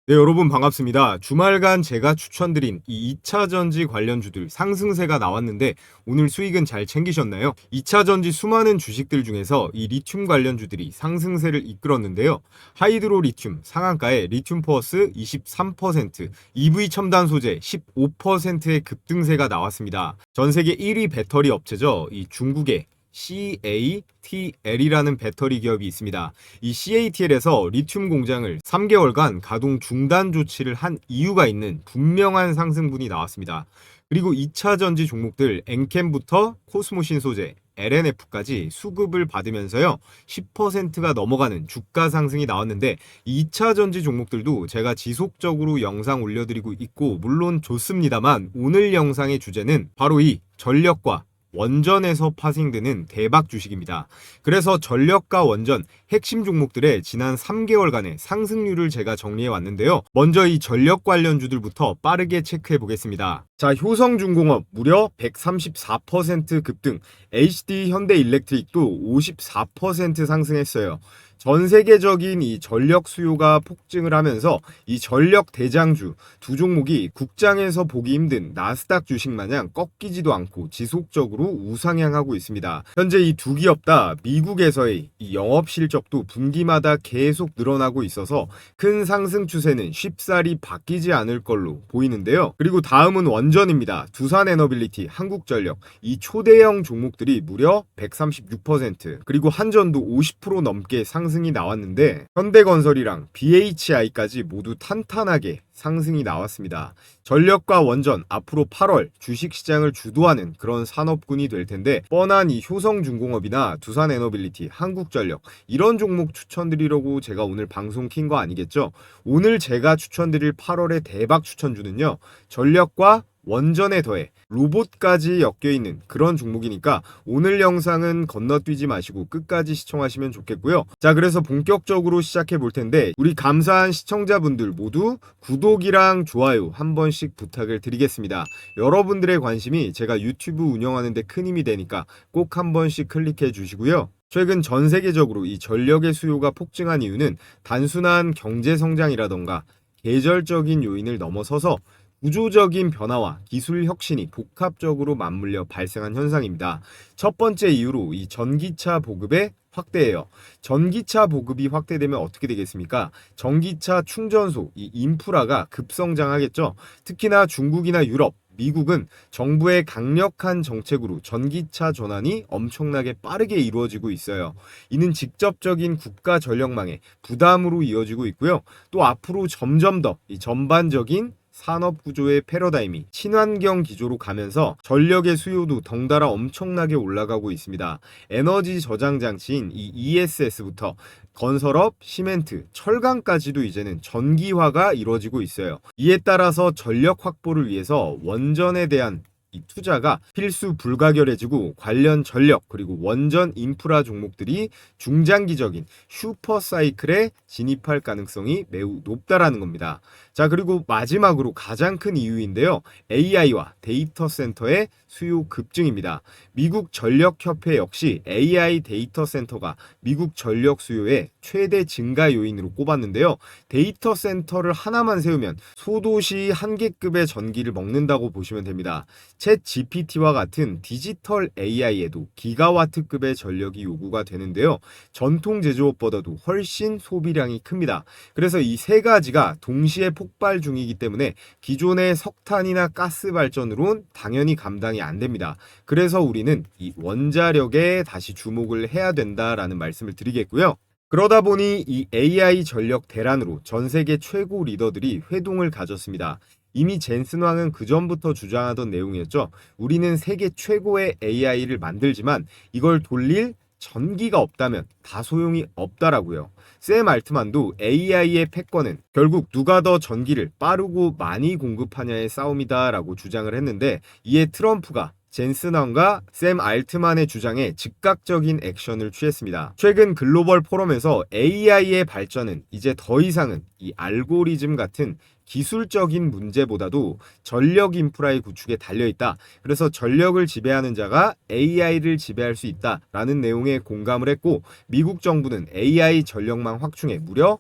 네, 여러분 반갑습니다. 주말간 제가 추천드린 이 2차 전지 관련주들 상승세가 나왔는데 오늘 수익은 잘 챙기셨나요? 2차 전지 수많은 주식들 중에서 이 리튬 관련주들이 상승세를 이끌었는데요. 하이드로 리튬 상한가에 리튬 포어스 23%, EV 첨단 소재 15%의 급등세가 나왔습니다. 전 세계 1위 배터리 업체죠. 이 중국의 CATL이라는 배터리 기업이 있습니다. 이 CATL에서 리튬 공장을 3개월간 가동 중단 조치를 한 이유가 있는 분명한 상승분이 나왔습니다. 그리고 2차 전지 종목들 엔캠부터 코스모신 소재, LNF까지 수급을 받으면서요 10%가 넘어가는 주가 상승이 나왔는데 2차 전지 종목들도 제가 지속적으로 영상 올려드리고 있고 물론 좋습니다만 오늘 영상의 주제는 바로 이 전력과 원전에서 파생되는 대박 주식입니다. 그래서 전력과 원전 핵심 종목들의 지난 3개월간의 상승률을 제가 정리해 왔는데요. 먼저 이 전력 관련주들부터 빠르게 체크해 보겠습니다. 자, 효성중공업 무려 134% 급등, HD 현대일렉트릭도 54% 상승했어요. 전 세계적인 이 전력 수요가 폭증을 하면서 이 전력 대장주 두 종목이 국장에서 보기 힘든 나스닥 주식 마냥 꺾이지도 않고 지속적으로 우상향하고 있습니다. 현재 이 두 기업 다 미국에서의 이 영업 실적도 분기마다 계속 늘어나고 있어서 큰 상승 추세는 쉽사리 바뀌지 않을 걸로 보이는데요. 그리고 다음은 원전입니다. 두산에너빌리티, 한국전력 이 초대형 종목들이 무려 136%, 그리고 한전도 50% 넘게 상승이 나왔는데 현대건설이랑 BHI까지 모두 탄탄하게 상승이 나왔습니다. 전력과 원전 앞으로 8월 주식시장을 주도하는 그런 산업군이 될 텐데 뻔한 이 효성중공업이나 두산에너빌리티, 한국전력 이런 종목 추천드리려고 제가 오늘 방송 킨 거 아니겠죠? 오늘 제가 추천드릴 8월의 대박 추천주는요, 전력과 원전에 더해 로봇까지 엮여있는 그런 종목이니까 오늘 영상은 건너뛰지 마시고 끝까지 시청하시면 좋겠고요. 자, 그래서 본격적으로 시작해 볼 텐데 우리 감사한 시청자분들 모두 구독이랑 좋아요 한 번씩 부탁을 드리겠습니다. 여러분들의 관심이 제가 유튜브 운영하는 데 큰 힘이 되니까 꼭 한 번씩 클릭해 주시고요. 최근 전 세계적으로 이 전력의 수요가 폭증한 이유는 단순한 경제 성장이라던가 계절적인 요인을 넘어서서 구조적인 변화와 기술 혁신이 복합적으로 맞물려 발생한 현상입니다. 첫 번째 이유로 이 전기차 보급의 확대예요. 전기차 보급이 확대되면 어떻게 되겠습니까? 전기차 충전소, 이 인프라가 급성장하겠죠. 특히나 중국이나 유럽, 미국은 정부의 강력한 정책으로 전기차 전환이 엄청나게 빠르게 이루어지고 있어요. 이는 직접적인 국가 전력망의 부담으로 이어지고 있고요. 또 앞으로 점점 더 이 전반적인 산업 구조의 패러다임이 친환경 기조로 가면서 전력의 수요도 덩달아 엄청나게 올라가고 있습니다. 에너지 저장 장치인 이 ESS부터 건설업, 시멘트, 철강까지도 이제는 전기화가 이루어지고 있어요. 이에 따라서 전력 확보를 위해서 원전에 대한 이 투자가 필수 불가결해지고 관련 전력 그리고 원전 인프라 종목들이 중장기적인 슈퍼 사이클에 진입할 가능성이 매우 높다라는 겁니다. 자, 그리고 마지막으로 가장 큰 이유인데요. AI와 데이터 센터의 수요 급증입니다. 미국 전력협회 역시 AI 데이터 센터가 미국 전력 수요의 최대 증가 요인으로 꼽았는데요. 데이터 센터를 하나만 세우면 소도시 한 개급의 전기를 먹는다고 보시면 됩니다. 챗 GPT와 같은 디지털 AI에도 기가와트급의 전력이 요구가 되는데요. 전통 제조업보다도 훨씬 소비량이 큽니다. 그래서 이 세 가지가 동시에 폭발 중이기 때문에 기존의 석탄이나 가스 발전으론 당연히 감당이 안 됩니다. 그래서 우리는 이 원자력에 다시 주목을 해야 된다라는 말씀을 드리겠고요. 그러다 보니 이 AI 전력 대란으로 전 세계 최고 리더들이 회동을 가졌습니다. 이미 젠슨 왕은 그 전부터 주장하던 내용이었죠. 우리는 세계 최고의 AI를 만들지만 이걸 돌릴 전기가 없다면 다 소용이 없다라고요. 샘 알트만도 AI의 패권은 결국 누가 더 전기를 빠르고 많이 공급하냐의 싸움이다라고 주장을 했는데 이에 트럼프가 젠슨 왕과 샘 알트만의 주장에 즉각적인 액션을 취했습니다. 최근 글로벌 포럼에서 AI의 발전은 이제 더 이상은 이 알고리즘 같은 기술적인 문제보다도 전력 인프라의 구축에 달려있다. 그래서 전력을 지배하는 자가 AI를 지배할 수 있다라는 내용에 공감을 했고 미국 정부는 AI 전력망 확충에 무려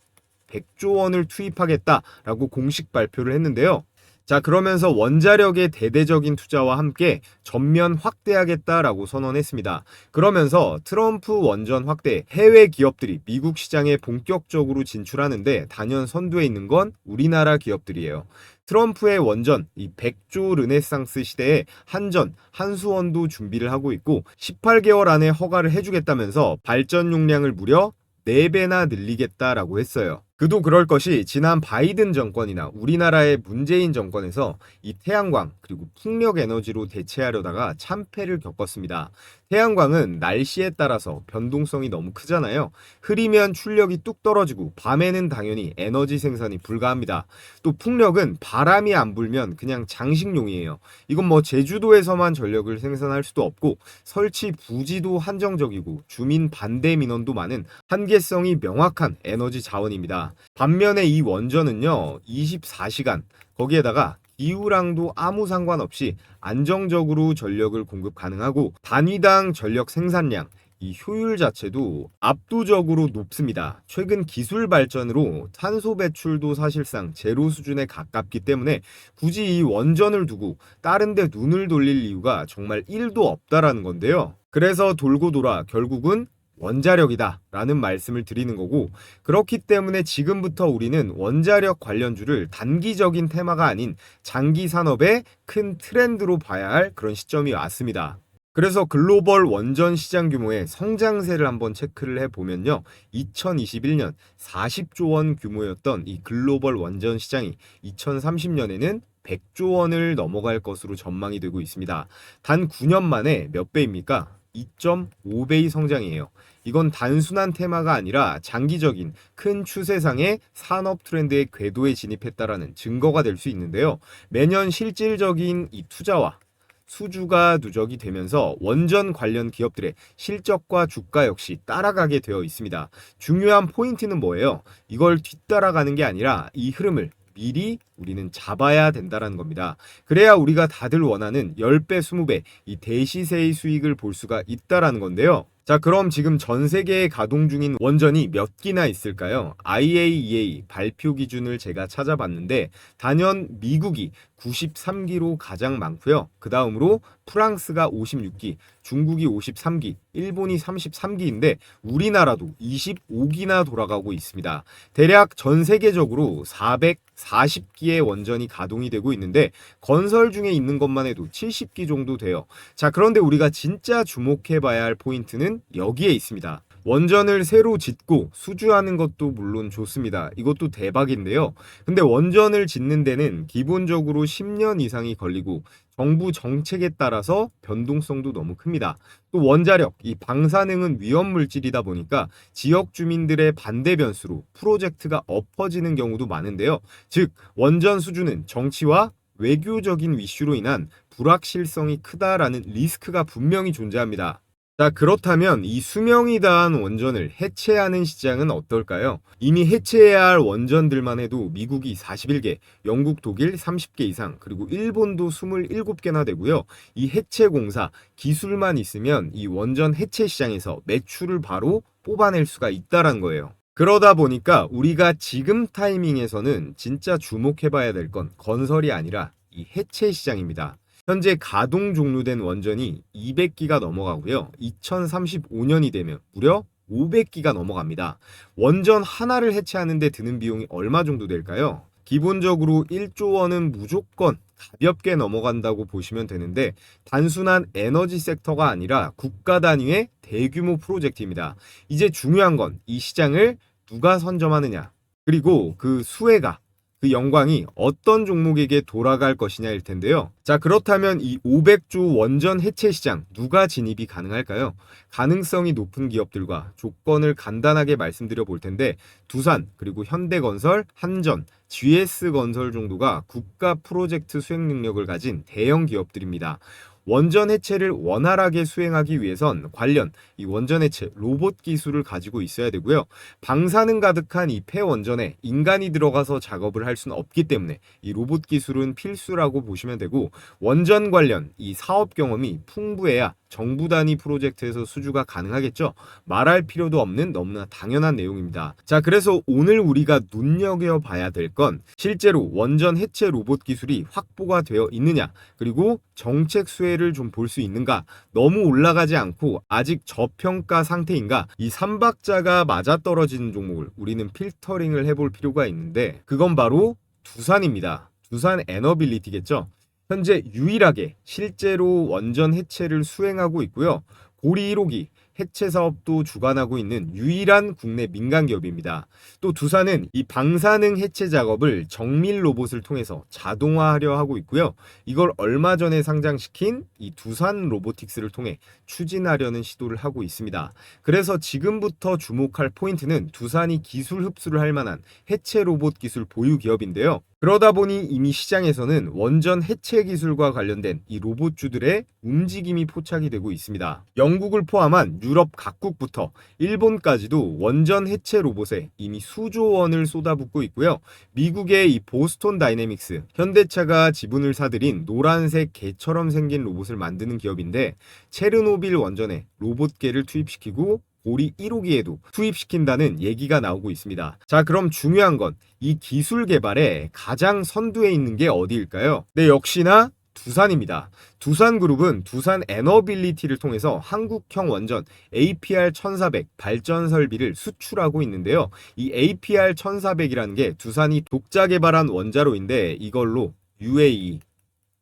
100조 원을 투입하겠다라고 공식 발표를 했는데요. 자, 그러면서 원자력의 대대적인 투자와 함께 전면 확대하겠다라고 선언했습니다. 그러면서 트럼프 원전 확대, 해외 기업들이 미국 시장에 본격적으로 진출하는데 단연 선두에 있는 건 우리나라 기업들이에요. 트럼프의 원전, 이 100조 르네상스 시대에 한전, 한수원도 준비를 하고 있고 18개월 안에 허가를 해주겠다면서 발전 용량을 무려 4배나 늘리겠다라고 했어요. 그도 그럴 것이 지난 바이든 정권이나 우리나라의 문재인 정권에서 이 태양광 그리고 풍력 에너지로 대체하려다가 참패를 겪었습니다. 태양광은 날씨에 따라서 변동성이 너무 크잖아요. 흐리면 출력이 뚝 떨어지고 밤에는 당연히 에너지 생산이 불가합니다. 또 풍력은 바람이 안 불면 그냥 장식용이에요. 이건 뭐 제주도에서만 전력을 생산할 수도 없고 설치 부지도 한정적이고 주민 반대 민원도 많은 한계성이 명확한 에너지 자원입니다. 반면에 이 원전은요, 24시간, 거기에다가 기후랑도 아무 상관없이 안정적으로 전력을 공급 가능하고 단위당 전력 생산량, 이 효율 자체도 압도적으로 높습니다. 최근 기술 발전으로 탄소 배출도 사실상 제로 수준에 가깝기 때문에 굳이 이 원전을 두고 다른 데 눈을 돌릴 이유가 정말 1도 없다라는 건데요. 그래서 돌고 돌아 결국은 원자력이다 라는 말씀을 드리는 거고, 그렇기 때문에 지금부터 우리는 원자력 관련주를 단기적인 테마가 아닌 장기 산업의 큰 트렌드로 봐야 할 그런 시점이 왔습니다. 그래서 글로벌 원전 시장 규모의 성장세를 한번 체크를 해보면요, 2021년 40조 원 규모였던 이 글로벌 원전 시장이 2030년에는 100조 원을 넘어갈 것으로 전망이 되고 있습니다. 단 9년 만에 몇 배입니까? 2.5배의 성장이에요. 이건 단순한 테마가 아니라 장기적인 큰 추세상의 산업 트렌드의 궤도에 진입했다라는 증거가 될 수 있는데요. 매년 실질적인 이 투자와 수주가 누적이 되면서 원전 관련 기업들의 실적과 주가 역시 따라가게 되어 있습니다. 중요한 포인트는 뭐예요? 이걸 뒤따라가는 게 아니라 이 흐름을 미리 우리는 잡아야 된다는 겁니다. 그래야 우리가 다들 원하는 10배, 20배 이 대시세의 수익을 볼 수가 있다는 건데요. 자, 그럼 지금 전 세계에 가동 중인 원전이 몇 기나 있을까요? IAEA 발표 기준을 제가 찾아봤는데 단연 미국이 93기로 가장 많고요. 그 다음으로 프랑스가 56기, 중국이 53기, 일본이 33기인데 우리나라도 25기나 돌아가고 있습니다. 대략 전 세계적으로 440기의 원전이 가동이 되고 있는데 건설 중에 있는 것만 해도 70기 정도 돼요. 자, 그런데 우리가 진짜 주목해 봐야 할 포인트는 여기에 있습니다. 원전을 새로 짓고 수주하는 것도 물론 좋습니다. 이것도 대박인데요. 근데 원전을 짓는 데는 기본적으로 10년 이상이 걸리고 정부 정책에 따라서 변동성도 너무 큽니다. 또 원자력, 이 방사능은 위험 물질이다 보니까 지역 주민들의 반대 변수로 프로젝트가 엎어지는 경우도 많은데요. 즉, 원전 수주는 정치와 외교적인 이슈로 인한 불확실성이 크다라는 리스크가 분명히 존재합니다. 자, 그렇다면 이 수명이 다한 원전을 해체하는 시장은 어떨까요? 이미 해체해야 할 원전들만 해도 미국이 41개, 영국, 독일 30개 이상, 그리고 일본도 27개나 되고요. 이 해체 공사, 기술만 있으면 이 원전 해체 시장에서 매출을 바로 뽑아낼 수가 있다는 거예요. 그러다 보니까 우리가 지금 타이밍에서는 진짜 주목해봐야 될 건 건설이 아니라 이 해체 시장입니다. 현재 가동 종료된 원전이 200기가 넘어가고요. 2035년이 되면 무려 500기가 넘어갑니다. 원전 하나를 해체하는 데 드는 비용이 얼마 정도 될까요? 기본적으로 1조 원은 무조건 가볍게 넘어간다고 보시면 되는데 단순한 에너지 섹터가 아니라 국가 단위의 대규모 프로젝트입니다. 이제 중요한 건 이 시장을 누가 선점하느냐, 그리고 그 수혜가, 그 영광이 어떤 종목에게 돌아갈 것이냐일 텐데요. 자, 그렇다면 이 500조 원전 해체 시장 누가 진입이 가능할까요? 가능성이 높은 기업들과 조건을 간단하게 말씀드려 볼 텐데 두산, 그리고 현대건설, 한전, GS건설 정도가 국가 프로젝트 수행 능력을 가진 대형 기업들입니다. 원전 해체를 원활하게 수행하기 위해선 관련 이 원전 해체 로봇 기술을 가지고 있어야 되고요. 방사능 가득한 이 폐원전에 인간이 들어가서 작업을 할 수는 없기 때문에 이 로봇 기술은 필수라고 보시면 되고, 원전 관련 이 사업 경험이 풍부해야 정부 단위 프로젝트에서 수주가 가능하겠죠. 말할 필요도 없는 너무나 당연한 내용입니다. 자, 그래서 오늘 우리가 눈여겨봐야 될 건 실제로 원전 해체 로봇 기술이 확보가 되어 있느냐, 그리고 정책 수혜를 좀 볼 수 있는가, 너무 올라가지 않고 아직 저평가 상태인가, 이 3박자가 맞아떨어지는 종목을 우리는 필터링을 해볼 필요가 있는데, 그건 바로 두산입니다. 두산 에너빌리티겠죠. 현재 유일하게 실제로 원전 해체를 수행하고 있고요. 고리 1호기 해체 사업도 주관하고 있는 유일한 국내 민간 기업입니다. 또 두산은 이 방사능 해체 작업을 정밀 로봇을 통해서 자동화하려 하고 있고요. 이걸 얼마 전에 상장시킨 이 두산 로보틱스를 통해 추진하려는 시도를 하고 있습니다. 그래서 지금부터 주목할 포인트는 두산이 기술 흡수를 할 만한 해체 로봇 기술 보유 기업인데요. 그러다 보니 이미 시장에서는 원전 해체 기술과 관련된 이 로봇주들의 움직임이 포착이 되고 있습니다. 영국을 포함한 유럽 각국부터 일본까지도 원전 해체 로봇에 이미 수조 원을 쏟아붓고 있고요. 미국의 이 보스톤 다이내믹스, 현대차가 지분을 사들인 노란색 개처럼 생긴 로봇을 만드는 기업인데, 체르노빌 원전에 로봇계를 투입시키고 고리 1호기에도 투입시킨다는 얘기가 나오고 있습니다. 자, 그럼 중요한 건 이 기술 개발에 가장 선두에 있는 게 어디일까요? 네, 역시나 두산입니다. 두산그룹은 두산 에너빌리티를 통해서 한국형 원전 APR 1400 발전 설비를 수출하고 있는데요. 이 APR 1400이라는 게 두산이 독자 개발한 원자로인데, 이걸로 UAE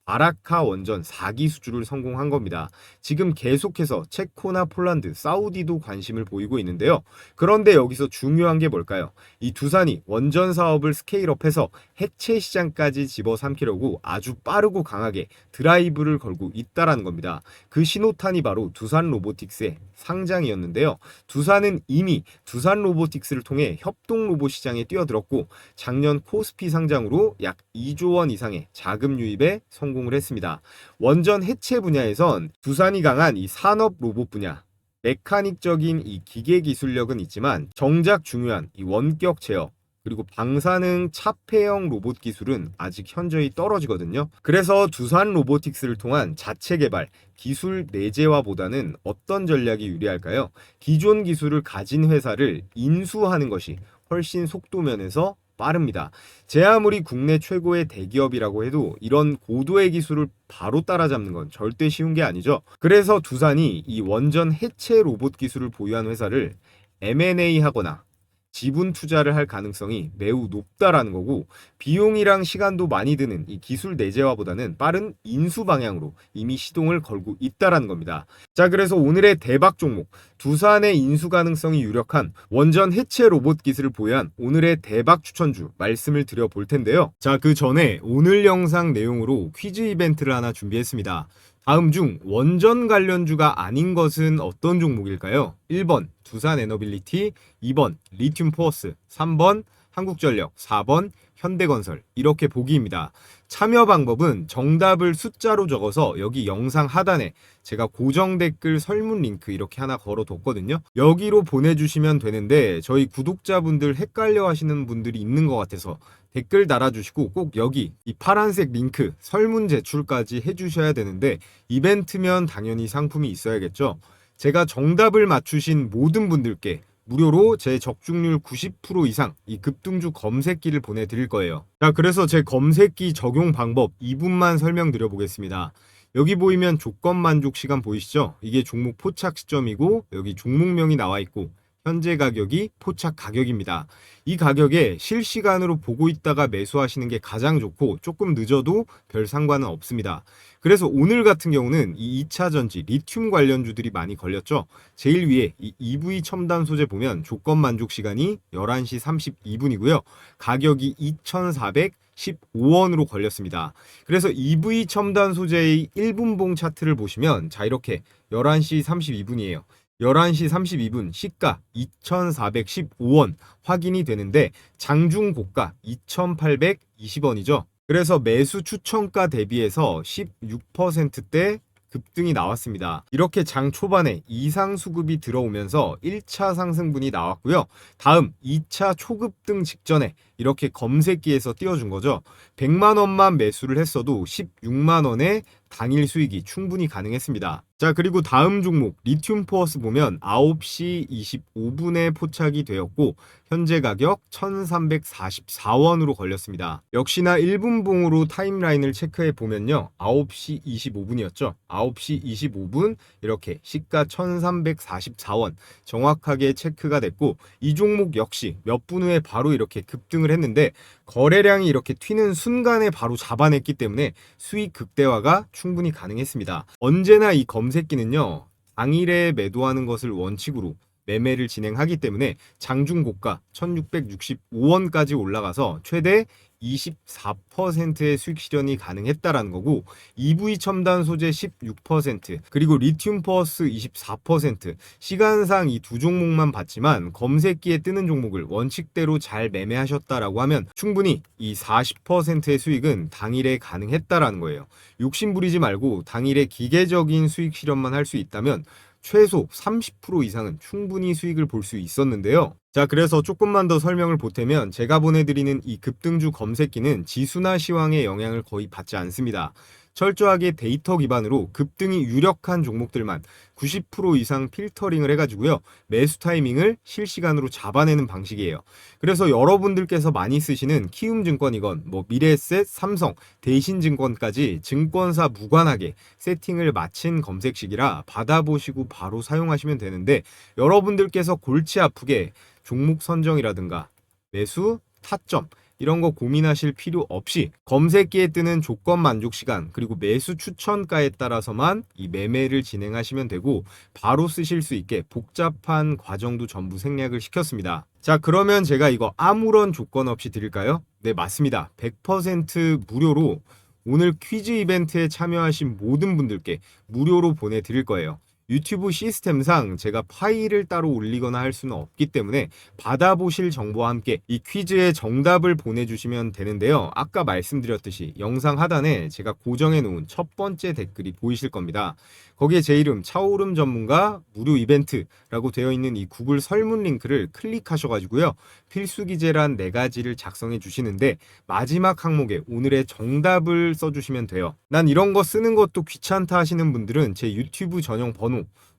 아라카 원전 4기 수주를 성공한 겁니다. 지금 계속해서 체코나 폴란드, 사우디도 관심을 보이고 있는데요. 그런데 여기서 중요한 게 뭘까요? 이 두산이 원전 사업을 스케일업해서 해체 시장까지 집어삼키려고 아주 빠르고 강하게 드라이브를 걸고 있다라는 겁니다. 그 신호탄이 바로 두산 로보틱스의 상장이었는데요. 두산은 이미 두산 로보틱스를 통해 협동 로봇 시장에 뛰어들었고, 작년 코스피 상장으로 약 2조 원 이상의 자금 유입에 성공을 했습니다. 원전 해체 분야에선 두산이 강한 이 산업 로봇 분야, 메카닉적인 이 기계 기술력은 있지만 정작 중요한 이 원격 제어, 그리고 방사능 차폐형 로봇 기술은 아직 현저히 떨어지거든요. 그래서 두산 로보틱스를 통한 자체 개발, 기술 내재화보다는 어떤 전략이 유리할까요? 기존 기술을 가진 회사를 인수하는 것이 훨씬 속도면에서 빠릅니다. 제 아무리 국내 최고의 대기업이라고 해도 이런 고도의 기술을 바로 따라잡는 건 절대 쉬운 게 아니죠. 그래서 두산이 이 원전 해체 로봇 기술을 보유한 회사를 M&A 하거나 지분 투자를 할 가능성이 매우 높다라는 거고, 비용이랑 시간도 많이 드는 이 기술 내재화보다는 빠른 인수 방향으로 이미 시동을 걸고 있다라는 겁니다. 자, 그래서 오늘의 대박 종목, 두산의 인수 가능성이 유력한 원전 해체 로봇 기술을 보유한 오늘의 대박 추천주 말씀을 드려볼 텐데요. 자, 그 전에 오늘 영상 내용으로 퀴즈 이벤트를 하나 준비했습니다. 다음 중 원전 관련주가 아닌 것은 어떤 종목일까요? 1번 두산 에너빌리티, 2번 리튬 포어스, 3번 한국전력, 4번 현대건설. 이렇게 보기입니다. 참여 방법은 정답을 숫자로 적어서 여기 영상 하단에 제가 고정 댓글 설문 링크 이렇게 하나 걸어뒀거든요. 여기로 보내주시면 되는데, 저희 구독자분들 헷갈려 하시는 분들이 있는 것 같아서 댓글 달아주시고 꼭 여기 이 파란색 링크 설문 제출까지 해주셔야 되는데, 이벤트면 당연히 상품이 있어야겠죠. 제가 정답을 맞추신 모든 분들께 무료로 제 적중률 90% 이상 이 급등주 검색기를 보내드릴 거예요. 자, 그래서 제 검색기 적용 방법 2분만 설명드려 보겠습니다. 여기 보이면 조건 만족 시간 보이시죠? 이게 종목 포착 시점이고, 여기 종목명이 나와 있고, 현재 가격이 포착 가격입니다. 이 가격에 실시간으로 보고 있다가 매수하시는 게 가장 좋고, 조금 늦어도 별 상관은 없습니다. 그래서 오늘 같은 경우는 이 2차 전지 리튬 관련주들이 많이 걸렸죠. 제일 위에 이 EV 첨단 소재 보면 조건 만족 시간이 11시 32분이고요. 가격이 2,415원으로 걸렸습니다. 그래서 EV 첨단 소재의 1분봉 차트를 보시면, 자, 이렇게 11시 32분이에요. 11시 32분 시가 2,415원 확인이 되는데, 장중 고가 2,820원이죠. 그래서 매수 추천가 대비해서 16%대 급등이 나왔습니다. 이렇게 장 초반에 이상 수급이 들어오면서 1차 상승분이 나왔고요. 다음 2차 초급등 직전에 이렇게 검색기에서 띄워준 거죠. 100만 원만 매수를 했어도 16만 원의 당일 수익이 충분히 가능했습니다. 자, 그리고 다음 종목 리튬 포어스 보면 9시 25분에 포착이 되었고 현재 가격 1344원으로 걸렸습니다. 역시나 1분 봉으로 타임라인을 체크해 보면요. 9시 25분이었죠. 9시 25분 이렇게 시가 1344원 정확하게 체크가 됐고 이 종목 역시 몇 분 후에 바로 이렇게 급등을 했는데 거래량이 이렇게 튀는 순간에 바로 잡아냈기 때문에 수익 극대화가 충분히 가능했습니다. 언제나 이 검색기는요. 당일에 매도하는 것을 원칙으로 매매를 진행하기 때문에 장중 고가 1665원까지 올라가서 최대 24%의 수익 실현이 가능했다라는 거고 EV 첨단 소재 16% 그리고 리튬 포어스 24% 시간상 이 두 종목만 봤지만 검색기에 뜨는 종목을 원칙대로 잘 매매하셨다라고 하면 충분히 이 40%의 수익은 당일에 가능했다라는 거예요. 욕심 부리지 말고 당일에 기계적인 수익 실현만 할 수 있다면 최소 30% 이상은 충분히 수익을 볼 수 있었는데요. 자, 그래서 조금만 더 설명을 보태면 제가 보내드리는 이 급등주 검색기는 지수나 시황의 영향을 거의 받지 않습니다. 철저하게 데이터 기반으로 급등이 유력한 종목들만 90% 이상 필터링을 해가지고요. 매수 타이밍을 실시간으로 잡아내는 방식이에요. 그래서 여러분들께서 많이 쓰시는 키움증권이건 미래에셋, 삼성, 대신증권까지 증권사 무관하게 세팅을 마친 검색식이라 받아보시고 바로 사용하시면 되는데 여러분들께서 골치 아프게 종목 선정이라든가 매수, 타점 이런 거 고민하실 필요 없이 검색기에 뜨는 조건 만족 시간 그리고 매수 추천가에 따라서만 이 매매를 진행하시면 되고 바로 쓰실 수 있게 복잡한 과정도 전부 생략을 시켰습니다. 자, 그러면 제가 이거 아무런 조건 없이 드릴까요? 네, 맞습니다. 100% 무료로 오늘 퀴즈 이벤트에 참여하신 모든 분들께 무료로 보내드릴 거예요. 유튜브 시스템상 제가 파일을 따로 올리거나 할 수는 없기 때문에 받아보실 정보와 함께 이 퀴즈의 정답을 보내주시면 되는데요. 아까 말씀드렸듯이 영상 하단에 제가 고정해 놓은 첫 번째 댓글이 보이실 겁니다. 거기에 제 이름 차오름 전문가 무료 이벤트라고 되어 있는 이 구글 설문 링크를 클릭하셔가지고요. 필수 기재란 4가지를 작성해 주시는데 마지막 항목에 오늘의 정답을 써주시면 돼요. 난 이런 거 쓰는 것도 귀찮다 하시는 분들은 제 유튜브 전용 번호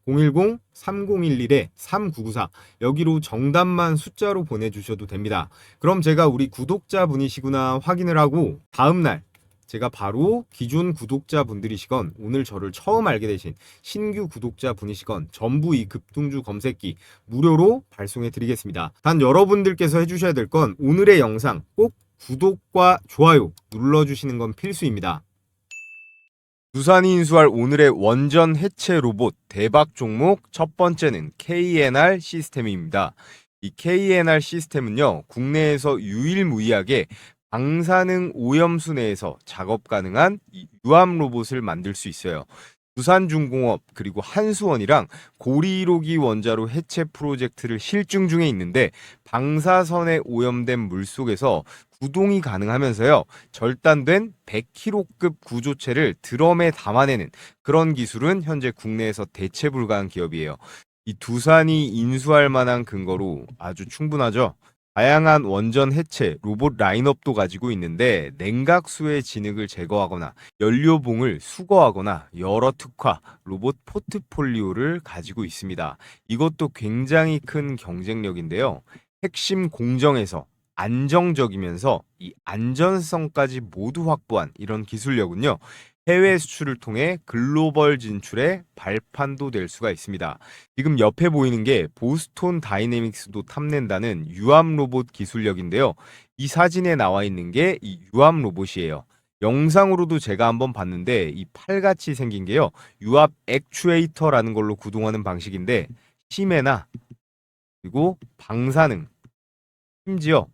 010-3011-3994 여기로 정답만 숫자로 보내주셔도 됩니다. 그럼 제가 우리 구독자분이시구나 확인을 하고 다음날 제가 바로 기존 구독자분들이시건 오늘 저를 처음 알게 되신 신규 구독자분이시건 전부 이 급등주 검색기 무료로 발송해 드리겠습니다. 단 여러분들께서 해주셔야 될 건 오늘의 영상 꼭 구독과 좋아요 눌러주시는 건 필수입니다. 두산이 인수할 오늘의 원전 해체 로봇 대박 종목 첫 번째는 KNR 시스템입니다. 이 KNR 시스템은요, 국내에서 유일무이하게 방사능 오염수 내에서 작업 가능한 유압 로봇을 만들 수 있어요. 두산중공업 그리고 한수원이랑 고리 1호기 원자로 해체 프로젝트를 실증 중에 있는데 방사선에 오염된 물 속에서 구동이 가능하면서요. 절단된 100kg급 구조체를 드럼에 담아내는 그런 기술은 현재 국내에서 대체 불가한 기업이에요. 이 두산이 인수할 만한 근거로 아주 충분하죠. 다양한 원전 해체 로봇 라인업도 가지고 있는데 냉각수의 진흙을 제거하거나 연료봉을 수거하거나 여러 특화 로봇 포트폴리오를 가지고 있습니다. 이것도 굉장히 큰 경쟁력인데요. 핵심 공정에서 안정적이면서 이 안전성까지 모두 확보한 이런 기술력은요. 해외 수출을 통해 글로벌 진출의 발판도 될 수가 있습니다. 지금 옆에 보이는 게 보스톤 다이내믹스도 탐낸다는 유압 로봇 기술력인데요. 이 사진에 나와 있는 게 이 유압 로봇이에요. 영상으로도 제가 한번 봤는데 이 팔같이 생긴 게요. 유압 액추에이터라는 걸로 구동하는 방식인데 심해나 그리고 방사능 심지어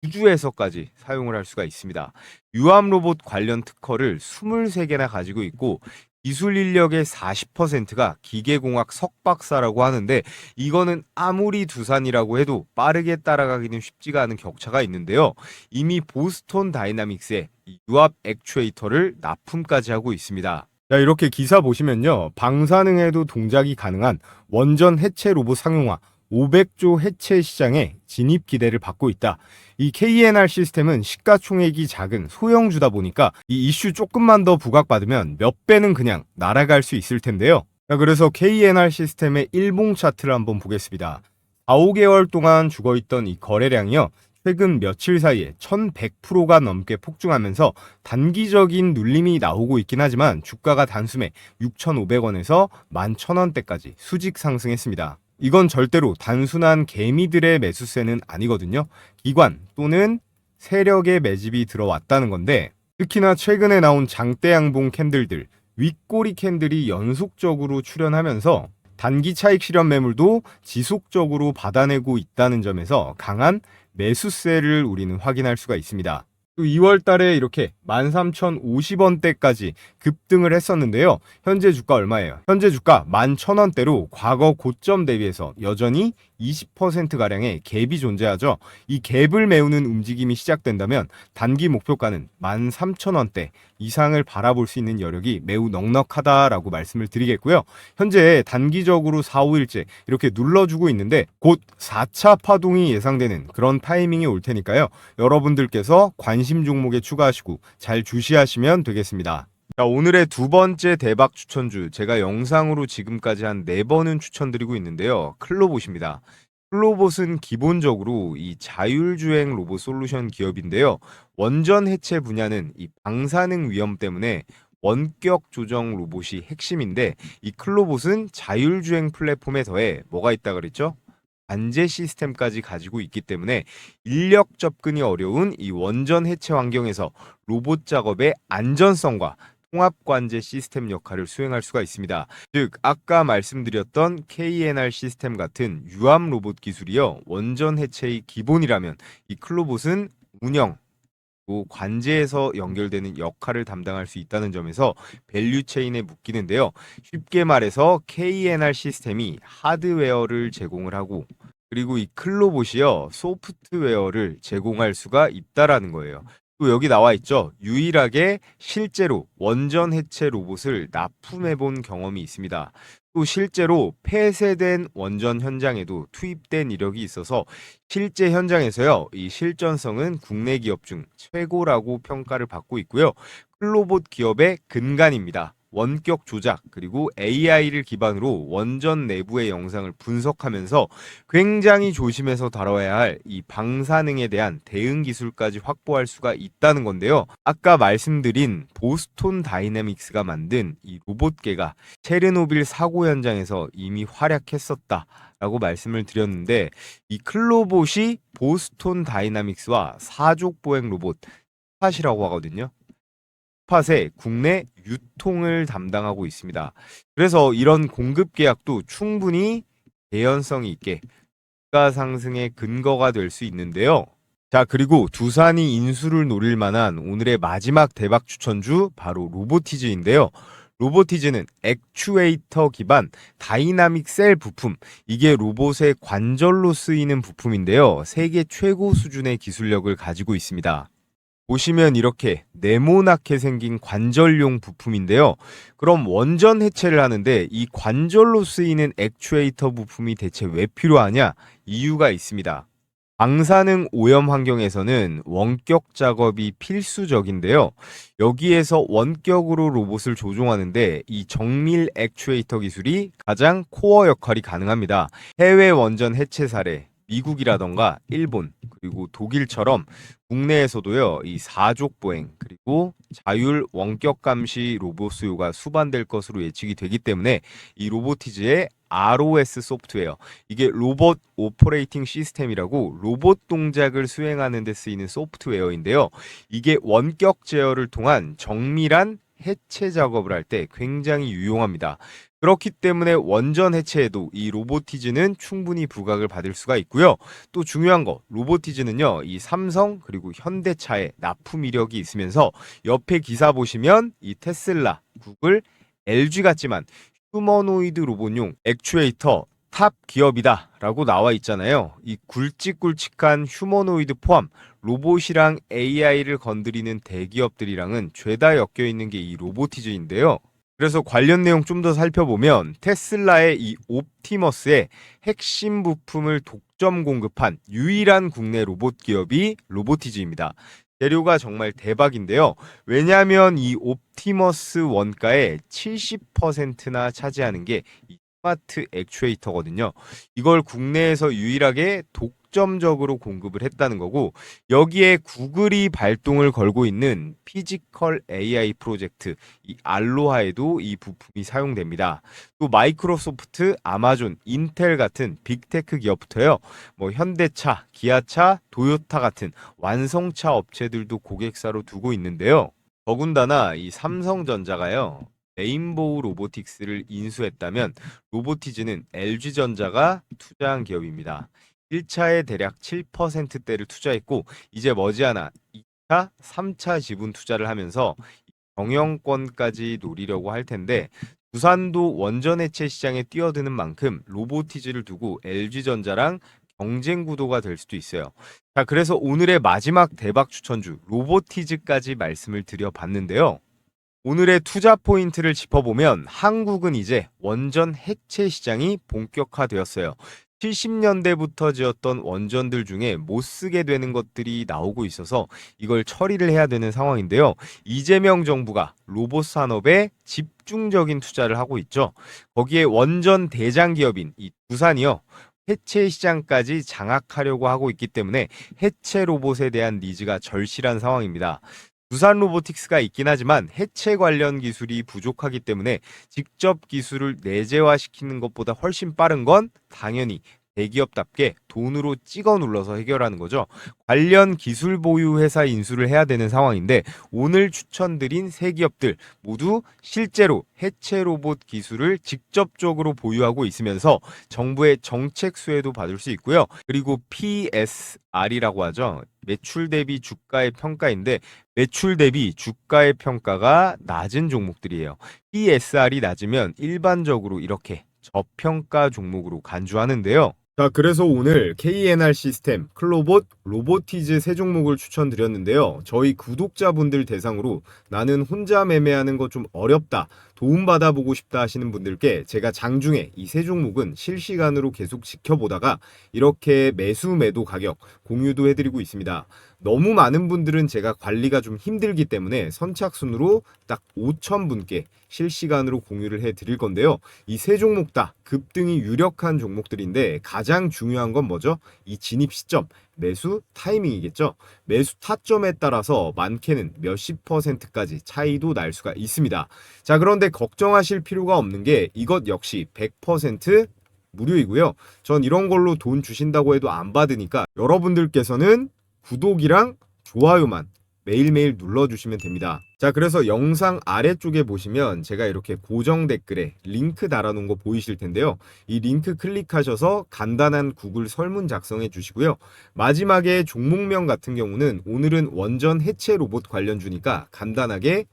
우주에서까지 사용을 할 수가 있습니다. 유압 로봇 관련 특허를 23개나 가지고 있고 기술 인력의 40%가 기계공학 석박사라고 하는데 이거는 아무리 두산이라고 해도 빠르게 따라가기는 쉽지가 않은 격차가 있는데요. 이미 보스톤 다이나믹스의 유압 액추에이터를 납품까지 하고 있습니다. 자, 이렇게 기사 보시면요. 방사능에도 동작이 가능한 원전 해체 로봇 상용화 500조 해체 시장에 진입 기대를 받고 있다. 이 KNR 시스템은 시가총액이 작은 소형주다 보니까 이 이슈 조금만 더 부각받으면 몇 배는 그냥 날아갈 수 있을 텐데요. 자, 그래서 KNR 시스템의 일봉 차트를 한번 보겠습니다. 4, 5개월 동안 죽어있던 이 거래량이요. 최근 며칠 사이에 1100%가 넘게 폭증하면서 단기적인 눌림이 나오고 있긴 하지만 주가가 단숨에 6,500원에서 11,000원대까지 수직 상승했습니다. 이건 절대로 단순한 개미들의 매수세는 아니거든요. 기관 또는 세력의 매집이 들어왔다는 건데, 특히나 최근에 나온 장대양봉 캔들들, 윗꼬리 캔들이 연속적으로 출현하면서 단기 차익 실현 매물도 지속적으로 받아내고 있다는 점에서 강한 매수세를 우리는 확인할 수가 있습니다. 또 2월 달에 이렇게 13,050원대까지 급등을 했었는데요. 현재 주가 얼마예요? 현재 주가 11,000원대로 과거 고점 대비해서 여전히 20%가량의 갭이 존재하죠. 이 갭을 메우는 움직임이 시작된다면 단기 목표가는 13,000원대 이상을 바라볼 수 있는 여력이 매우 넉넉하다라고 말씀을 드리겠고요. 현재 단기적으로 4, 5일째 이렇게 눌러주고 있는데 곧 4차 파동이 예상되는 그런 타이밍이 올 테니까요. 여러분들께서 관심 종목에 추가하시고 잘 주시하시면 되겠습니다. 자, 오늘의 두 번째 대박 추천주, 제가 영상으로 지금까지 한 4번은 추천드리고 있는데요. 클로봇입니다. 클로봇은 기본적으로 이 자율주행 로봇 솔루션 기업인데요. 원전 해체 분야는 이 방사능 위험 때문에 원격 조정 로봇이 핵심인데, 이 클로봇은 자율주행 플랫폼에 더해 뭐가 있다 그랬죠? 관제 시스템까지 가지고 있기 때문에 인력 접근이 어려운 이 원전 해체 환경에서 로봇 작업의 안전성과 통합 관제 시스템 역할을 수행할 수가 있습니다. 즉, 아까 말씀드렸던 KNR 시스템 같은 유압 로봇 기술이요, 원전 해체의 기본이라면 이 클로봇은 운영, 관제에서 연결되는 역할을 담당할 수 있다는 점에서 밸류 체인에 묶이는데요. 쉽게 말해서 KNR 시스템이 하드웨어를 제공을 하고, 그리고 이 클로봇이요, 소프트웨어를 제공할 수가 있다라는 거예요. 또 여기 나와 있죠. 유일하게 실제로 원전 해체 로봇을 납품해 본 경험이 있습니다. 또 실제로 폐쇄된 원전 현장에도 투입된 이력이 있어서 실제 현장에서요, 이 실전성은 국내 기업 중 최고라고 평가를 받고 있고요. 클로봇 기업의 근간입니다. 원격 조작 그리고 AI를 기반으로 원전 내부의 영상을 분석하면서 굉장히 조심해서 다뤄야 할 이 방사능에 대한 대응 기술까지 확보할 수가 있다는 건데요. 아까 말씀드린 보스톤 다이내믹스가 만든 이 로봇계가 체르노빌 사고 현장에서 이미 활약했었다 라고 말씀을 드렸는데, 이 클로봇이 보스톤 다이나믹스와 사족 보행 로봇 스팟이라고 하거든요. 스팟의 국내 유통을 담당하고 있습니다. 그래서 이런 공급 계약도 충분히 개연성이 있게 주가 상승의 근거가 될 수 있는데요. 자, 그리고 두산이 인수를 노릴 만한 오늘의 마지막 대박 추천주, 바로 로보티즈인데요. 로보티즈는 액추에이터 기반 다이나믹 셀 부품, 이게 로봇의 관절로 쓰이는 부품인데요. 세계 최고 수준의 기술력을 가지고 있습니다. 보시면 이렇게 네모나게 생긴 관절용 부품인데요. 그럼 원전 해체를 하는데 이 관절로 쓰이는 액추에이터 부품이 대체 왜 필요하냐? 이유가 있습니다. 방사능 오염 환경에서는 원격 작업이 필수적인데요. 여기에서 원격으로 로봇을 조종하는데 이 정밀 액추에이터 기술이 가장 코어 역할이 가능합니다. 해외 원전 해체 사례, 미국이라던가 일본, 그리고 독일처럼 국내에서도요, 이 사족 보행 그리고 자율 원격 감시 로봇 수요가 수반될 것으로 예측이 되기 때문에 이 로보티즈의 ROS 소프트웨어, 이게 로봇 오퍼레이팅 시스템이라고 로봇 동작을 수행하는 데 쓰이는 소프트웨어인데요. 이게 원격 제어를 통한 정밀한 해체 작업을 할 때 굉장히 유용합니다. 그렇기 때문에 원전 해체에도 이 로보티즈는 충분히 부각을 받을 수가 있고요. 또 중요한 거, 로보티즈는요, 이 삼성 그리고 현대차에 납품 이력이 있으면서 옆에 기사 보시면 이 테슬라, 구글, LG 같지만 휴머노이드 로봇용 액추에이터 탑 기업이다 라고 나와 있잖아요. 이 굵직굵직한 휴머노이드 포함 로봇이랑 AI를 건드리는 대기업들이랑은 죄다 엮여 있는 게 이 로보티즈인데요. 그래서 관련 내용 좀 더 살펴보면 테슬라의 이 옵티머스의 핵심 부품을 독점 공급한 유일한 국내 로봇 기업이 로보티즈입니다. 재료가 정말 대박인데요. 왜냐하면 이 옵티머스 원가의 70%나 차지하는 게 이 스마트 액추에이터거든요. 이걸 국내에서 유일하게 독점적으로 공급을 했다는 거고, 여기에 구글이 발동을 걸고 있는 피지컬 AI 프로젝트 이 알로하에도 이 부품이 사용됩니다. 또 마이크로소프트, 아마존, 인텔 같은 빅테크 기업부터요. 뭐 현대차, 기아차, 도요타 같은 완성차 업체들도 고객사로 두고 있는데요. 더군다나 이 삼성전자가요. 레인보우 로보틱스를 인수했다면 로보티즈는 LG전자가 투자한 기업입니다. 1차에 대략 7%대를 투자했고 이제 머지않아 2차, 3차 지분 투자를 하면서 경영권까지 노리려고 할 텐데 두산도 원전 해체 시장에 뛰어드는 만큼 로보티즈를 두고 LG전자랑 경쟁 구도가 될 수도 있어요. 자, 그래서 오늘의 마지막 대박 추천주 로보티즈까지 말씀을 드려봤는데요. 오늘의 투자 포인트를 짚어보면 한국은 이제 원전 해체 시장이 본격화되었어요. 70년대부터 지었던 원전들 중에 못 쓰게 되는 것들이 나오고 있어서 이걸 처리를 해야 되는 상황인데요. 이재명 정부가 로봇 산업에 집중적인 투자를 하고 있죠. 거기에 원전 대장 기업인 이 두산이요. 해체 시장까지 장악하려고 하고 있기 때문에 해체 로봇에 대한 니즈가 절실한 상황입니다. 두산 로보틱스가 있긴 하지만 해체 관련 기술이 부족하기 때문에 직접 기술을 내재화시키는 것보다 훨씬 빠른 건 당연히 대기업답게 돈으로 찍어 눌러서 해결하는 거죠. 관련 기술 보유 회사 인수를 해야 되는 상황인데 오늘 추천드린 세 기업들 모두 실제로 해체 로봇 기술을 직접적으로 보유하고 있으면서 정부의 정책 수혜도 받을 수 있고요. 그리고 PSR이라고 하죠. 매출 대비 주가의 평가인데 매출 대비 주가의 평가가 낮은 종목들이에요. PSR이 낮으면 일반적으로 이렇게 저평가 종목으로 간주하는데요. 자, 그래서 오늘 KNR 시스템, 클로봇, 로보티즈 세 종목을 추천드렸는데요. 저희 구독자분들 대상으로 나는 혼자 매매하는 거 좀 어렵다, 도움받아보고 싶다 하시는 분들께 제가 장중에 이 세 종목은 실시간으로 계속 지켜보다가 이렇게 매수 매도 가격 공유도 해드리고 있습니다. 너무 많은 분들은 제가 관리가 좀 힘들기 때문에 선착순으로 딱 5,000분께 실시간으로 공유를 해드릴 건데요. 이 세 종목 다 급등이 유력한 종목들인데 가장 중요한 건 뭐죠? 이 진입 시점, 매수 타이밍이겠죠. 매수 타점에 따라서 많게는 몇십 퍼센트까지 차이도 날 수가 있습니다. 자, 그런데 걱정하실 필요가 없는 게 이것 역시 100% 무료이고요. 전 이런 걸로 돈 주신다고 해도 안 받으니까 여러분들께서는 구독이랑 좋아요만 매일매일 눌러주시면 됩니다. 자, 그래서 영상 아래쪽에 보시면 제가 이렇게 고정 댓글에 링크 달아놓은 거 보이실 텐데요. 이 링크 클릭하셔서 간단한 구글 설문 작성해 주시고요. 마지막에 종목명 같은 경우는 오늘은 원전 해체 로봇 관련주니까 간단하게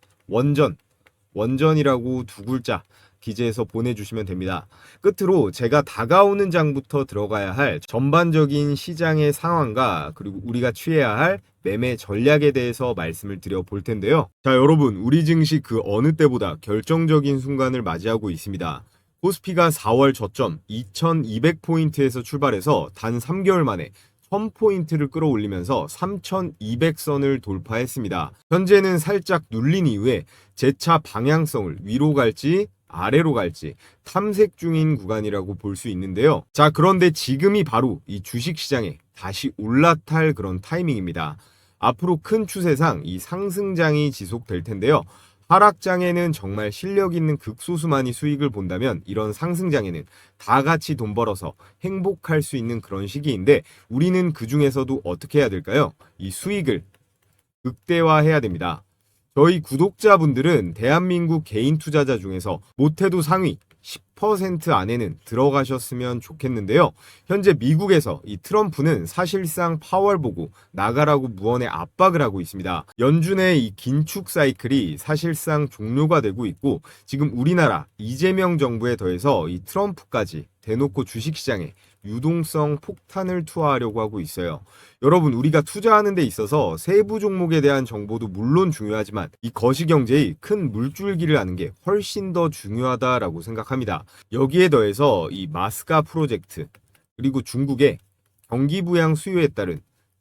원전이라고 두 글자 기재해서 보내주시면 됩니다. 끝으로 제가 다가오는 장부터 들어가야 할 전반적인 시장의 상황과 그리고 우리가 취해야 할 매매 전략에 대해서 말씀을 드려 볼 텐데요. 자, 여러분, 우리 증시 그 어느 때보다 결정적인 순간을 맞이하고 있습니다. 코스피가 4월 저점 2200포인트에서 출발해서 단 3개월 만에 1000포인트를 끌어올리면서 3200선을 돌파했습니다. 현재는 살짝 눌린 이후에 재차 방향성을 위로 갈지 아래로 갈지 탐색 중인 구간이라고 볼 수 있는데요. 자, 그런데 지금이 바로 이 주식시장에 다시 올라탈 그런 타이밍입니다. 앞으로 큰 추세상 이 상승장이 지속될 텐데요. 하락장에는 정말 실력 있는 극소수만이 수익을 본다면 이런 상승장에는 다 같이 돈 벌어서 행복할 수 있는 그런 시기인데 우리는 그 중에서도 어떻게 해야 될까요? 이 수익을 극대화해야 됩니다. 저희 구독자분들은 대한민국 개인 투자자 중에서 못해도 상위 10% 안에는 들어가셨으면 좋겠는데요. 현재 미국에서 이 트럼프는 사실상 파월 보고 나가라고 무언의 압박을 하고 있습니다. 연준의 이 긴축 사이클이 사실상 종료가 되고 있고, 지금 우리나라 이재명 정부에 더해서 이 트럼프까지 대놓고 주식시장에 유동성 폭탄을 투하하려고 하고 있어요. 여러분, 우리가 투자하는 데 있어서 세부 종목에 대한 정보도 물론 중요하지만 이 거시경제의 큰 물줄기를 아는 게 훨씬 더 중요하다라고 생각합니다. 여기에 더해서 이 마스카 프로젝트, 그리고 중국의 경기 부양 수요에 따른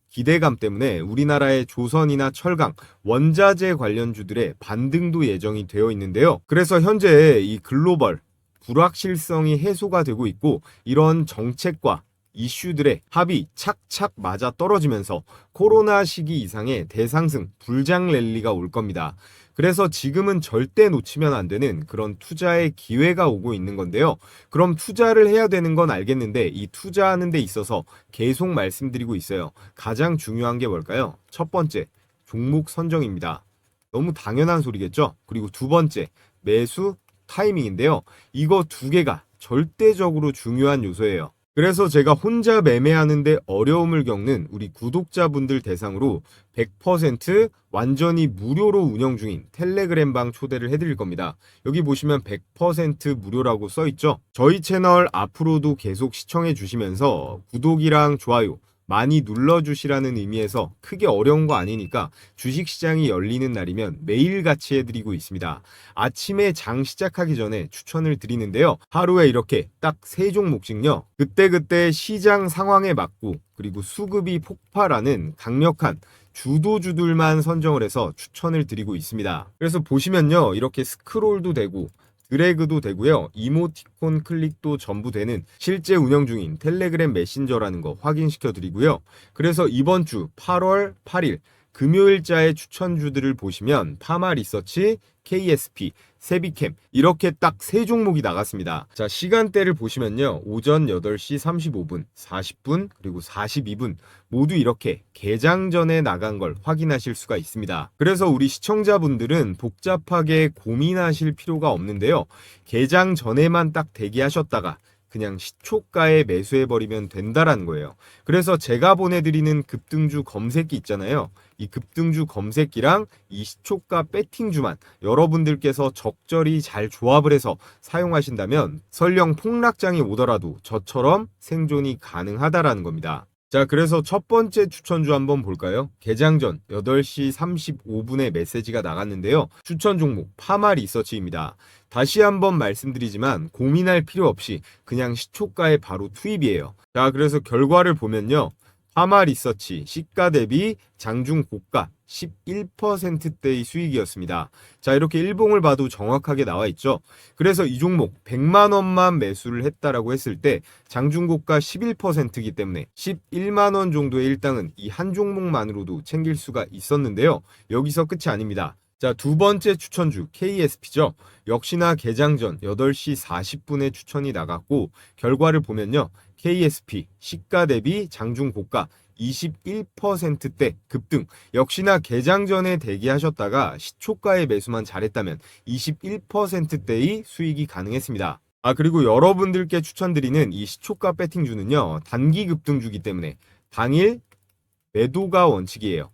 기대감 때문에 우리나라의 조선이나 철강, 원자재 관련주들의 반등도 예정이 되어 있는데요. 그래서 현재 이 글로벌 불확실성이 해소가 되고 있고, 이런 정책과 이슈들의 합이 착착 맞아 떨어지면서 코로나 시기 이상의 대상승 불장 랠리가 올 겁니다. 그래서 지금은 절대 놓치면 안 되는 그런 투자의 기회가 오고 있는 건데요. 그럼 투자를 해야 되는 건 알겠는데, 이 투자하는 데 있어서 계속 말씀드리고 있어요. 가장 중요한 게 뭘까요? 첫 번째, 종목 선정입니다. 너무 당연한 소리겠죠? 그리고 두 번째, 매수 타이밍인데요. 이거 두 개가 절대적으로 중요한 요소예요. 그래서 제가 혼자 매매하는데 어려움을 겪는 우리 구독자분들 대상으로 100% 완전히 무료로 운영 중인 텔레그램방 초대를 해드릴 겁니다. 여기 보시면 100% 무료라고 써있죠. 저희 채널 앞으로도 계속 시청해 주시면서 구독이랑 좋아요 많이 눌러주시라는 의미에서 크게 어려운 거 아니니까 주식시장이 열리는 날이면 매일같이 해드리고 있습니다. 아침에 장 시작하기 전에 추천을 드리는데요. 하루에 이렇게 딱 3종목씩요. 그때그때 시장 상황에 맞고, 그리고 수급이 폭발하는 강력한 주도주들만 선정을 해서 추천을 드리고 있습니다. 그래서 보시면요, 이렇게 스크롤도 되고 드래그도 되고요. 이모티콘 클릭도 전부 되는 실제 운영 중인 텔레그램 메신저라는 거 확인시켜 드리고요. 그래서 이번 주 8월 8일 금요일자의 추천주들을 보시면 파마 리서치, KSP, 세비캠 이렇게 딱 3종목이 나갔습니다. 자, 시간대를 보시면요. 오전 8시 35분, 40분, 그리고 42분 모두 이렇게 개장 전에 나간 걸 확인하실 수가 있습니다. 그래서 우리 시청자분들은 복잡하게 고민하실 필요가 없는데요. 개장 전에만 딱 대기하셨다가 그냥 시초가에 매수해버리면 된다라는 거예요. 그래서 제가 보내드리는 급등주 검색기 있잖아요. 이 급등주 검색기랑 이 시초가 배팅주만 여러분들께서 적절히 잘 조합을 해서 사용하신다면 설령 폭락장이 오더라도 저처럼 생존이 가능하다라는 겁니다. 자, 그래서 첫 번째 추천주 한번 볼까요? 개장 전 8시 35분에 메시지가 나갔는데요. 추천 종목 파마 리서치입니다. 다시 한번 말씀드리지만 고민할 필요 없이 그냥 시초가에 바로 투입이에요. 자, 그래서 결과를 보면요. 파마 리서치 시가 대비 장중 고가 11%대의 수익이었습니다. 자, 이렇게 일봉을 봐도 정확하게 나와 있죠. 그래서 이 종목 100만 원만 매수를 했다라고 했을 때 장중 고가 11%이기 때문에 11만 원 정도의 일당은 이 한 종목만으로도 챙길 수가 있었는데요. 여기서 끝이 아닙니다. 자, 두 번째 추천주 KSP죠. 역시나 개장 전 8시 40분에 추천이 나갔고, 결과를 보면요. KSP 시가 대비 장중 고가 21%대 급등. 역시나 개장 전에 대기하셨다가 시초가에 매수만 잘했다면 21%대의 수익이 가능했습니다. 아, 그리고 여러분들께 추천드리는 이 시초가 배팅주는요. 단기 급등주기 때문에 당일 매도가 원칙이에요.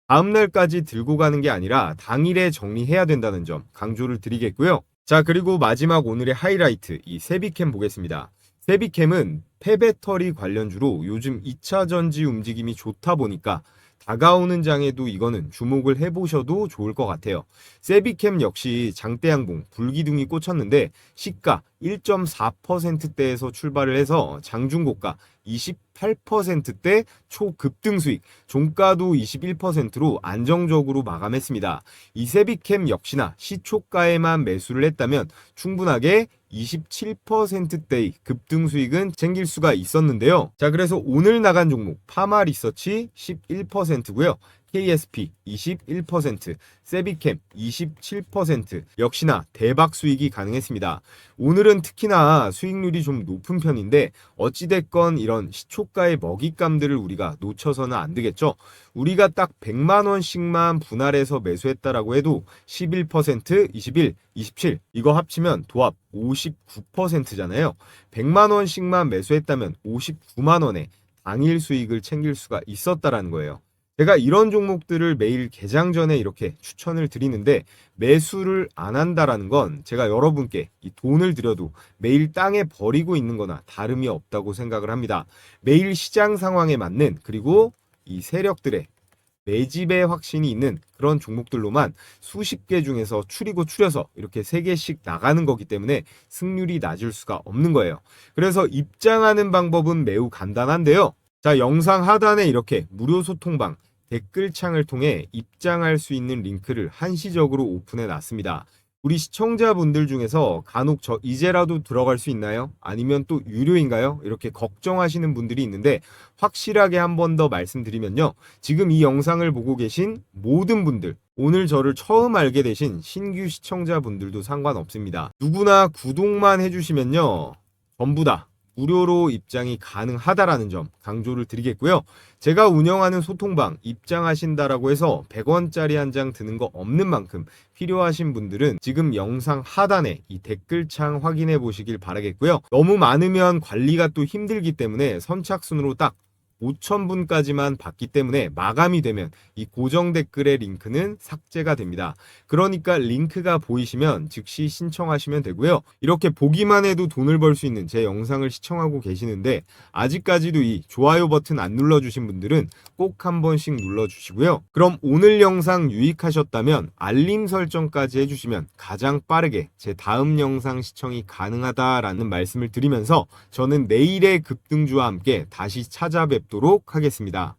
다음날까지 들고 가는 게 아니라 당일에 정리해야 된다는 점 강조를 드리겠고요. 자, 그리고 마지막 오늘의 하이라이트 이 세비캠 보겠습니다. 세비캠은 폐배터리 관련주로 요즘 2차 전지 움직임이 좋다 보니까 다가오는 장에도 이거는 주목을 해보셔도 좋을 것 같아요. 세비캠 역시 장대양봉 불기둥이 꽂혔는데 시가 1.4%대에서 출발을 해서 장중고가 28%대 초급등 수익, 종가도 21%로 안정적으로 마감했습니다. 이 세비캠 역시나 시초가에만 매수를 했다면 충분하게 27%대의 급등 수익은 챙길 수가 있었는데요. 자, 그래서 오늘 나간 종목 파마 리서치 11%고요. KSP 21%, 세비캠 27%, 역시나 대박 수익이 가능했습니다. 오늘은 특히나 수익률이 좀 높은 편인데 어찌됐건 이런 시초가의 먹잇감들을 우리가 놓쳐서는 안 되겠죠. 우리가 딱 100만 원씩만 분할해서 매수했다라고 해도 11%, 21, 27 이거 합치면 도합 59%잖아요. 100만 원씩만 매수했다면 59만 원에 당일 수익을 챙길 수가 있었다라는 거예요. 제가 이런 종목들을 매일 개장 전에 이렇게 추천을 드리는데 매수를 안 한다라는 건 제가 여러분께 이 돈을 들여도 매일 땅에 버리고 있는 거나 다름이 없다고 생각을 합니다. 매일 시장 상황에 맞는 그리고 이 세력들의 매집의 확신이 있는 그런 종목들로만 수십 개 중에서 추리고 추려서 이렇게 3개씩 나가는 거기 때문에 승률이 낮을 수가 없는 거예요. 그래서 입장하는 방법은 매우 간단한데요. 자, 영상 하단에 이렇게 무료 소통방 댓글창을 통해 입장할 수 있는 링크를 한시적으로 오픈해 놨습니다. 우리 시청자분들 중에서 간혹 저 이제라도 들어갈 수 있나요? 아니면 또 유료인가요? 이렇게 걱정하시는 분들이 있는데 확실하게 한 번 더 말씀드리면요. 지금 이 영상을 보고 계신 모든 분들, 오늘 저를 처음 알게 되신 신규 시청자분들도 상관없습니다. 누구나 구독만 해주시면요. 전부 다 무료로 입장이 가능하다라는 점 강조를 드리겠고요. 제가 운영하는 소통방 입장하신다라고 해서 100원짜리 한 장 드는 거 없는 만큼 필요하신 분들은 지금 영상 하단에 이 댓글창 확인해 보시길 바라겠고요. 너무 많으면 관리가 또 힘들기 때문에 선착순으로 딱 5,000분까지만 받기 때문에 마감이 되면 이 고정 댓글의 링크는 삭제가 됩니다. 그러니까 링크가 보이시면 즉시 신청하시면 되고요. 이렇게 보기만 해도 돈을 벌 수 있는 제 영상을 시청하고 계시는데 아직까지도 이 좋아요 버튼 안 눌러주신 분들은 꼭 한 번씩 눌러주시고요. 그럼 오늘 영상 유익하셨다면 알림 설정까지 해주시면 가장 빠르게 제 다음 영상 시청이 가능하다라는 말씀을 드리면서 저는 내일의 급등주와 함께 다시 찾아뵙도록 하겠습니다.